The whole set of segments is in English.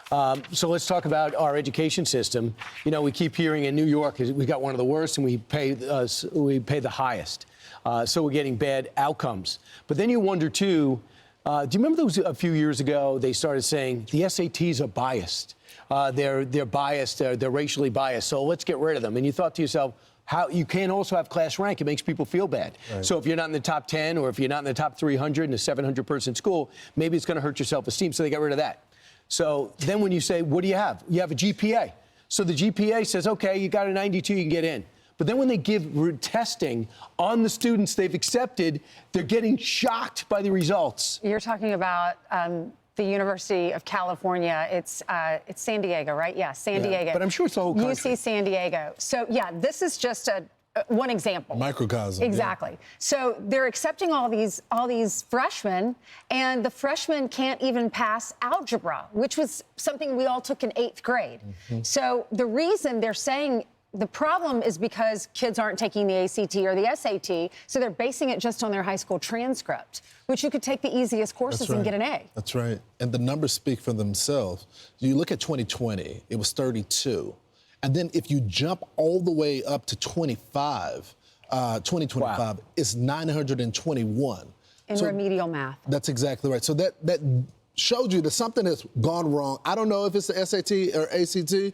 So let's talk about our education system. You know, we keep hearing in New York we got one of the worst, and we pay the highest. So we're getting bad outcomes. But then you wonder too. Do you remember those a few years ago? They started saying the SATs are biased. They're biased. They're racially biased. So let's get rid of them. And you thought to yourself, how you can also have class rank. It makes people feel bad. Right. So if you're not in the top 10 or if you're not in the top 300 in a 700-person school, maybe it's going to hurt your self-esteem. So they got rid of that. So then when you say, what do you have? You have a GPA. So the GPA says, OK, you got a 92, you can get in. But then when they give testing on the students they've accepted, they're getting shocked by the results. You're talking about the University of California. It's San Diego, right? Yeah, San Diego. But I'm sure it's the whole country. UC San Diego. So, yeah, this is just one example. Microcosm. Exactly. Yeah. So they're accepting all these freshmen, and the freshmen can't even pass algebra, which was something we all took in 8th grade. Mm-hmm. So the reason they're saying the problem is because kids aren't taking the ACT or the SAT, so they're basing it just on their high school transcript, which you could take the easiest courses and get an A. That's right. And the numbers speak for themselves. You look at 2020, it was 32. And then if you jump all the way up to 2025, wow. it's 921. In remedial math. That's exactly right. So that showed you that something has gone wrong. I don't know if it's the SAT or ACT.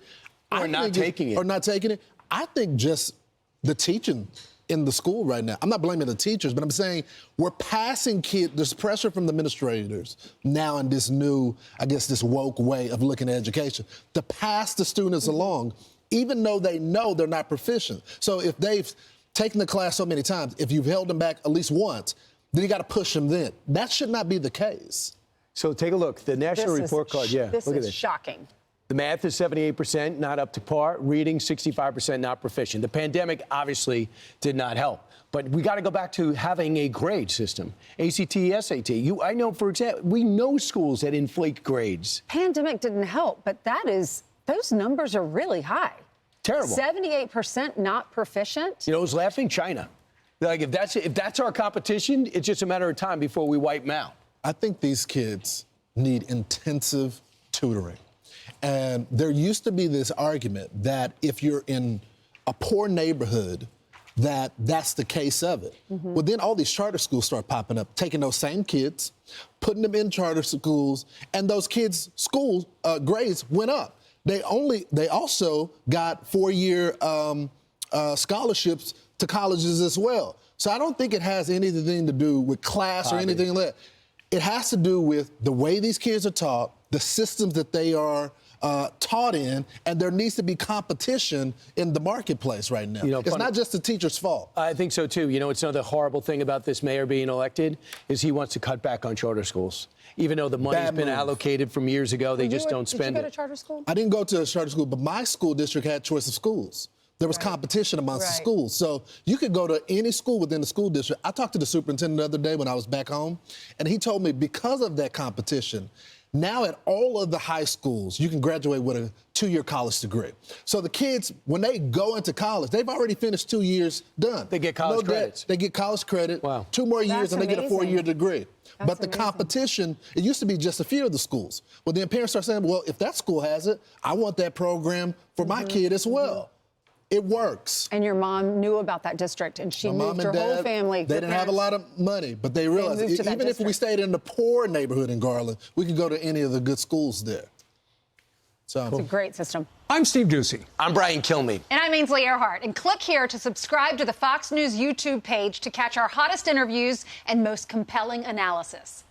Or not taking it. Or not taking it. I think just the teaching in the school right now. I'm not blaming the teachers, but I'm saying we're passing kids. There's pressure from the administrators now in this new, I guess, this woke way of looking at education to pass the students along, even though they know they're not proficient. So if they've taken the class so many times, if you've held them back at least once, then you got to push them then. That should not be the case. So take a look. The national report card, yeah. This look at is this. shocking. The math is 78%, not up to par. Reading, 65%, not proficient. The pandemic obviously did not help. But we got to go back to having a grade system. ACT, SAT. I know, for example, we know schools that inflate grades. Pandemic didn't help, but those numbers are really high. Terrible. 78% not proficient. You know who's laughing? China. Like, if that's our competition, it's just a matter of time before we wipe them out. I think these kids need intensive tutoring. And there used to be this argument that if you're in a poor neighborhood, that's the case of it. Mm-hmm. Well, then all these charter schools start popping up, taking those same kids, putting them in charter schools, and those kids' school grades went up. They also got 4-year scholarships to colleges as well. So I don't think it has anything to do with class or anything like that. It has to do with the way these kids are taught, the systems that they are taught in, and there needs to be competition in the marketplace right now. You know, it's not just the teacher's fault. I think so, too. You know, it's another horrible thing about this mayor being elected is he wants to cut back on charter schools. Even though the money's been allocated from years ago, they just don't spend it. Did you go to charter school? I didn't go to a charter school, but my school district had choice of schools. There was competition amongst the schools. So you could go to any school within the school district. I talked to the superintendent the other day when I was back home, and he told me because of that competition, now at all of the high schools, you can graduate with a 2-year college degree. So the kids, when they go into college, they've already finished 2 years done. They get college credits. They get college credit, wow. 2 more years, and they get a 4-year degree. That's but the competition, it used to be just a few of the schools. Well, then parents start saying, well, if that school has it, I want that program for my kid as well. It works. And your mom knew about that district, and she moved her whole family. They didn't have a lot of money, but they realized even if we stayed in the poor neighborhood in Garland, we could go to any of the good schools there. So it's a great system. I'm Steve Ducey. I'm Brian Kilmeade. And I'm Ainsley Earhart. And click here to subscribe to the Fox News YouTube page to catch our hottest interviews and most compelling analysis.